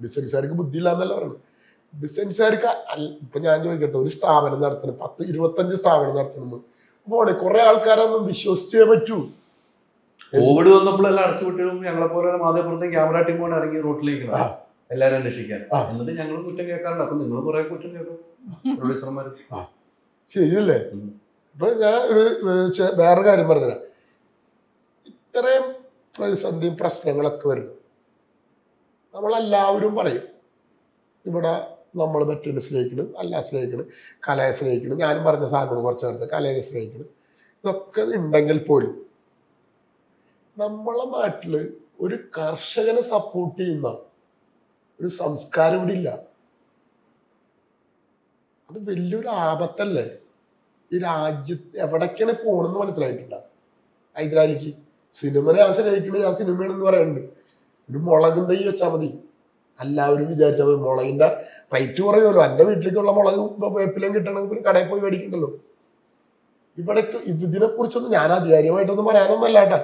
ബിസിനസ്സുകാർക്ക് ബുദ്ധി ഇല്ലാന്നല്ല പറയുന്നത്. ബിസിനസ്സുകാർക്ക് ഇപ്പൊ ഞാൻ ചോദിക്കട്ടെ, ഒരു സ്ഥാപനം നടത്തണം, 10-25 സ്ഥാപനം നടത്തണം പോണേ, കുറെ ആൾക്കാരൊന്നും വിശ്വസിച്ചേ പറ്റൂ. കോവിഡ് വന്നപ്പോഴെല്ലാം അടച്ചു വിട്ടിടും. ഞങ്ങളെ പോലെ മാധ്യമപ്രവർത്തനം ക്യാമറ ടീം കൊണ്ട് ഇറങ്ങി റോട്ടിലേക്ക് എല്ലാവരും അന്വേഷിക്കാൻ. എന്നിട്ട് ഞങ്ങൾ കുറ്റം കേൾക്കാറുണ്ട്. അപ്പൊ നിങ്ങൾ കുറെ കുറ്റം കേട്ടു പ്രൊഡ്യൂസർമാർ. ശരിയല്ലേ? ഇപ്പൊ ഞാൻ വേറെ കാര്യം പറഞ്ഞുതരാം. ഇത്രയും പ്രതിസന്ധിയും പ്രശ്നങ്ങളൊക്കെ വരുന്നു, നമ്മളെല്ലാവരും പറയും ഇവിടെ നമ്മൾ മറ്റൊരു സ്നേഹിക്കണം, അല്ല സ്നേഹിക്കണം, കലയെ സ്നേഹിക്കണം. ഞാനും പറഞ്ഞ സാധനങ്ങൾ കുറച്ച് നേരത്തെ കലയെ സ്നേഹിക്കണം. ഇതൊക്കെ ഉണ്ടെങ്കിൽ പോലും നമ്മളെ നാട്ടിൽ ഒരു കർഷകനെ സപ്പോർട്ട് ചെയ്യുന്ന ഒരു സംസ്കാരം ഇവിടെ ഇല്ല. അത് വലിയൊരു ആപത്തല്ലേ? ഈ രാജ്യത്ത് എവിടേക്കാണ് പോണെന്ന് മനസ്സിലായിട്ടില്ല. ഹൈദരാലിക്ക് സിനിമനെ ഞാൻ സ്നേഹിക്കുന്നത്, ഞാൻ സിനിമയാണെന്ന് പറയുന്നുണ്ട്. ഒരു മുളകും തൈ വെച്ചാൽ മതി, എല്ലാവരും വിചാരിച്ചാൽ മതി. മുളകിന്റെ റേറ്റ് കുറയുമല്ലോ. എൻ്റെ വീട്ടിലേക്കുള്ള മുളക് വേപ്പിലും കിട്ടണമെങ്കിൽ കടയിൽ പോയി മേടിക്കണ്ടല്ലോ. ഇവിടേക്ക് ഇതിനെക്കുറിച്ചൊന്നും ഞാൻ ആധികാരികമായിട്ടൊന്നും പറയാനൊന്നും അല്ലാട്ടാ.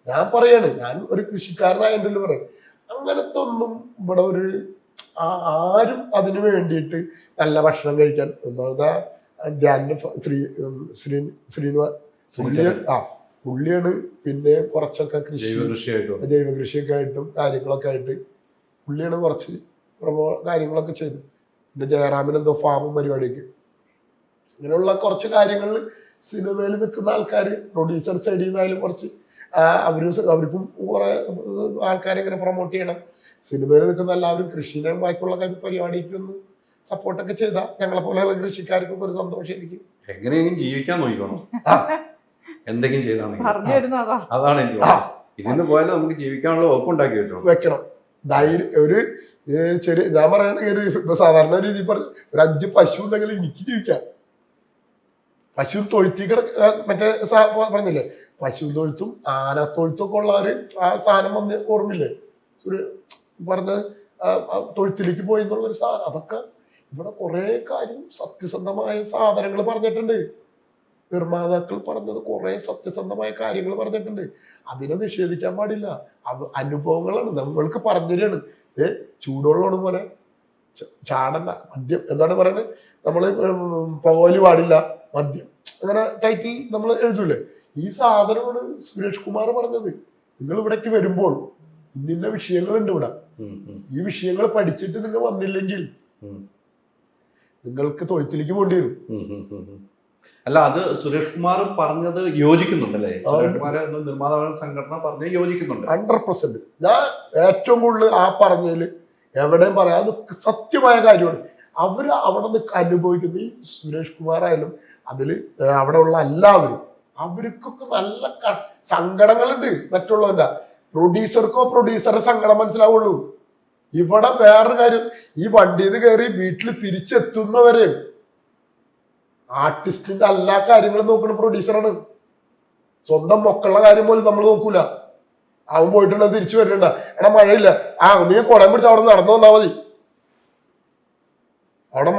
ഞാൻ പറയാണ്, ഞാൻ ഒരു കൃഷിക്കാരനായതിൻ്റെ പറയും. അങ്ങനത്തെ ഒന്നും ഇവിടെ ഒരു ആരും അതിന് വേണ്ടിയിട്ട് നല്ല ഭക്ഷണം കഴിക്കാൻ പുള്ളിയാണ്. പിന്നെ കുറച്ചൊക്കെ ജൈവ കൃഷിയൊക്കെ ആയിട്ടും കാര്യങ്ങളൊക്കെ ആയിട്ട് പുള്ളിയാണ് കുറച്ച് കാര്യങ്ങളൊക്കെ ചെയ്ത്. പിന്നെ ജയറാമിന് എന്തോ ഫാമും പരിപാടിയൊക്കെ. ഇങ്ങനെയുള്ള കുറച്ച് കാര്യങ്ങളിൽ സിനിമയിൽ നിൽക്കുന്ന ആൾക്കാർ, പ്രൊഡ്യൂസർ സൈഡിൽ നിന്നായാലും കുറച്ച് അവർക്കും കുറെ ആൾക്കാരെ ഇങ്ങനെ പ്രൊമോട്ട് ചെയ്യണം. സിനിമയിൽ നിൽക്കുന്ന എല്ലാവരും കൃഷിനെ ബാക്കിയുള്ള പരിപാടിക്ക് ഒന്ന് സപ്പോർട്ടൊക്കെ ചെയ്താൽ ഞങ്ങളെ പോലെയുള്ള കൃഷിക്കാർക്കും ഒരു സന്തോഷമായിരിക്കും. എങ്ങനെയെങ്കിലും ജീവിക്കാൻ നോക്കണം, എന്തെങ്കിലും ചെയ്താണെങ്കിൽ. അതാണ് എനിക്ക് ഇതിന്ന് പോയാലും നമുക്ക് ജീവിക്കാനുള്ള വകുപ്പുണ്ടാക്കി വെക്കണം. ധൈര്യം ഒരു ചെറിയ, ഞാൻ പറയണെങ്കിൽ ഇപ്പൊ സാധാരണ രീതി പറഞ്ഞു, ഒരു 5 പശു ഉണ്ടെങ്കിൽ എനിക്ക് ജീവിക്കാം. പശു തൊഴുത്തി മറ്റേ പറഞ്ഞില്ലേ, പശു തൊഴുത്തും ആനത്തൊഴുത്തും ഒക്കെ ഉള്ളവര് ആ സാധനം വന്ന് ഓർമ്മില്ലേ പറഞ്ഞ തൊഴുത്തിലേക്ക് പോയി എന്നുള്ളൊരു സാധനം. അതൊക്കെ ഇവിടെ കുറെ കാര്യം സത്യസന്ധമായ സാധനങ്ങൾ പറഞ്ഞിട്ടുണ്ട്. നിർമ്മാതാക്കൾ പറഞ്ഞത് കുറെ സത്യസന്ധമായ കാര്യങ്ങൾ പറഞ്ഞിട്ടുണ്ട്. അതിനെ നിഷേധിക്കാൻ പാടില്ല. അനുഭവങ്ങളാണ് നമ്മൾക്ക് പറഞ്ഞുതരാണ്. ചൂടുവെള്ളമാണ് പോലെ ചാടണ്ട, മദ്യം എന്താണ് പറയുന്നത്, നമ്മള് പുകവലി പാടില്ല, മദ്യം, അങ്ങനെ ടൈറ്റിൽ നമ്മൾ എഴുതൂലേ. ഈ സാധനമാണ് സുരേഷ് കുമാർ പറഞ്ഞത്. നിങ്ങൾ ഇവിടേക്ക് വരുമ്പോൾ ഇന്ന വിഷയങ്ങളുണ്ട് ഇവിടെ, ഈ വിഷയങ്ങൾ പഠിച്ചിട്ട് നിങ്ങൾ വന്നില്ലെങ്കിൽ നിങ്ങൾക്ക് തൊഴുത്തിലേക്ക് പോകേണ്ടി വരും. അല്ല, അത് സുരേഷ് കുമാർ പറഞ്ഞത് യോജിക്കുന്നുണ്ടല്ലേ? സുരേഷ് കുമാർ നിർമ്മാതാക്കളുടെ സംഘടന പറഞ്ഞ് യോജിക്കുന്നുണ്ട് 100%. ഞാൻ ഏറ്റവും കൂടുതൽ ആ പറഞ്ഞതിൽ എവിടെയും പറയാം, അത് സത്യമായ കാര്യമാണ്. അവര് അവിടെ നിന്ന് അനുഭവിക്കുന്ന ഈ സുരേഷ് കുമാർ ആയാലും അതിൽ അവിടെ ഉള്ള എല്ലാവരും, അവർക്കൊക്കെ നല്ല സങ്കടങ്ങളുണ്ട്. മറ്റുള്ളവന്റെ പ്രൊഡ്യൂസറുടെ സങ്കടം മനസ്സിലാവുള്ളൂ. ഇവിടെ വേറൊരു കാര്യം, ഈ വണ്ടിയിൽ നിന്ന് കയറി വീട്ടിൽ തിരിച്ചെത്തുന്നവരെയും ആർട്ടിസ്റ്റിന്റെ എല്ലാ കാര്യങ്ങളും നോക്കുന്ന പ്രൊഡ്യൂസറാണ്. സ്വന്തം മക്കളുടെ കാര്യം പോലും നമ്മൾ നോക്കൂല. അവൻ പോയിട്ടുണ്ടോ തിരിച്ചു വരുന്നുണ്ട, എടാ മഴയില്ല, നീ കുടം പിടിച്ച് അവിടെ നടന്നു വന്നാൽ മതി. അവിടെ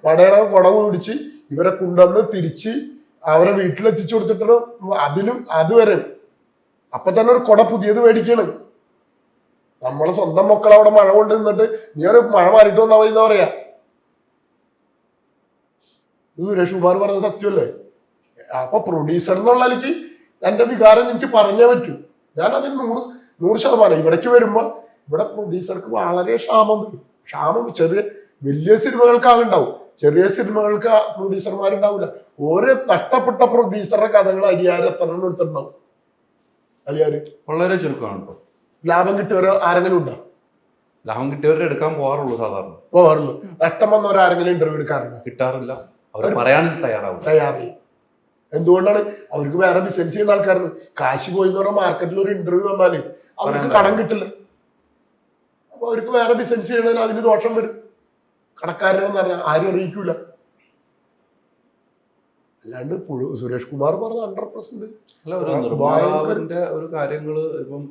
മഴയുടെ കുട പിടിച്ച് ഇവരെ കൊണ്ടുവന്ന് തിരിച്ച് അവരെ വീട്ടിലെത്തിച്ചു കൊടുത്തിട്ടാണ് അതിലും അതുവരെ. അപ്പൊ തന്നെ ഒരു കുട പുതിയത് മേടിക്കാണ്. നമ്മളെ സ്വന്തം മക്കൾ അവിടെ മഴ കൊണ്ട് നിന്നിട്ട് നീ ഒരു മഴ മാറിയിട്ട് വന്നാൽ മതി എന്നാ പറയാ. ഇത് സുരേഷ് കുമാർ പറഞ്ഞത് സത്യമല്ലേ? അപ്പൊ പ്രൊഡ്യൂസർ എന്നുള്ള എനിക്ക് എന്റെ വികാരം എനിക്ക് പറഞ്ഞേ പറ്റൂ. ഞാൻ അതിന് 100% ഇവിടേക്ക് വരുമ്പോ ഇവിടെ പ്രൊഡ്യൂസർക്ക് വളരെ ക്ഷാമം ചെറിയ വലിയ സിനിമകൾക്ക് ആളുണ്ടാവും, ചെറിയ സിനിമകൾക്ക് പ്രൊഡ്യൂസർമാരുണ്ടാവില്ല. ഓരോ നഷ്ടപ്പെട്ട പ്രൊഡ്യൂസറുടെ കഥകൾ അരിയാര് എത്ര എടുത്തിട്ടുണ്ടാവും. അരിയാര് വളരെ ചുരുക്കമാണ്. ഇപ്പൊ ലാഭം കിട്ടിയവരോ ആരെങ്കിലും ഉണ്ടോ? ലാഭം കിട്ടിയവരെ എടുക്കാൻ പോകാറുള്ളൂ, സാധാരണ പോകാറുള്ളൂ. നഷ്ടം വന്നവരോ ആരെങ്കിലും ഇന്റർവ്യൂ എടുക്കാറുണ്ടോ? കിട്ടാറില്ല. അവർ പറയാനും തയ്യാറാവില്ല. എന്തുകൊണ്ടാണ്? അവർക്ക് വേറെ ബിസിനസ് ചെയ്യുന്ന ആൾക്കാരാണ്. കാശ് പോയി എന്ന് പറഞ്ഞാൽ മാർക്കറ്റിൽ ഒരു ഇന്റർവ്യൂ വന്നാല് അവർക്ക് കടം കിട്ടില്ല. അപ്പൊ അവർക്ക് വേറെ ബിസിനസ് ചെയ്യണതിന് അതിന് ദോഷം വരും. കടക്കാരനെന്ന് പറഞ്ഞാൽ ആരും അറിയിക്കൂല. അല്ലാണ്ട് സുരേഷ് കുമാർ പറഞ്ഞ 100%. അല്ല, ഒരു നിർമ്മാതാവിന്റെ ഒരു കാര്യങ്ങള് ഇപ്പം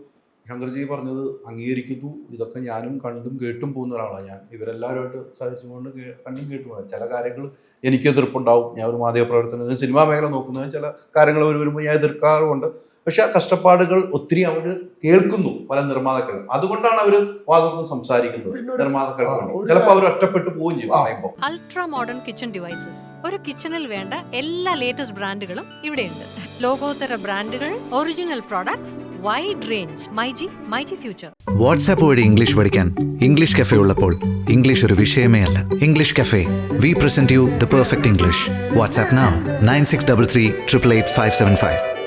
ശങ്കർജി പറഞ്ഞത് അംഗീകരിക്കുന്നു. ഇതൊക്കെ ഞാനും കണ്ടും കേട്ടും പോകുന്ന ഒരാളാണ്. ഞാൻ ഇവരെല്ലാവരുമായിട്ട് സഹിച്ചുകൊണ്ട് കണ്ടും കേട്ടും പോകുന്നത്. ചില കാര്യങ്ങൾ എനിക്ക് എതിർപ്പുണ്ടാവും. ഞാൻ ഒരു മാധ്യമപ്രവർത്തനം സിനിമാ മേഖല നോക്കുന്നതിന് ചില കാര്യങ്ങൾ അവർ വരുമ്പോൾ ഞാൻ എതിർക്കാറുമുണ്ട്. പക്ഷെ ആ കഷ്ടപ്പാടുകൾ ഒത്തിരി അവർ കേൾക്കുന്നു പല നിർമ്മാതാക്കളും. അതുകൊണ്ടാണ് അവർ വാദത്തിൽ സംസാരിക്കുന്നത്. നിർമ്മാതാക്കൾക്ക് വേണ്ടി ചിലപ്പോൾ അവർ ഒറ്റപ്പെട്ടു പോവുകയും ചെയ്യും പറയുമ്പോൾ. Ultra modern kitchen devices. ഒരു കിച്ചണിൽ വേണ്ട എല്ലാ ലേറ്റസ്റ്റ് ബ്രാൻഡുകളും ഇവിടെയുണ്ട്. ലോകോത്തര ബ്രാൻഡുകൾ, original products, wide range. MyG future. WhatsApp വഴി ഇംഗ്ലീഷ് പഠിക്കാൻ ഇംഗ്ലീഷ് കഫേ ഉള്ളപ്പോൾ ഇംഗ്ലീഷ് ഒരു വിഷയമേ അല്ല. English cafe, we present you the perfect English. WhatsApp now 9633 888 575.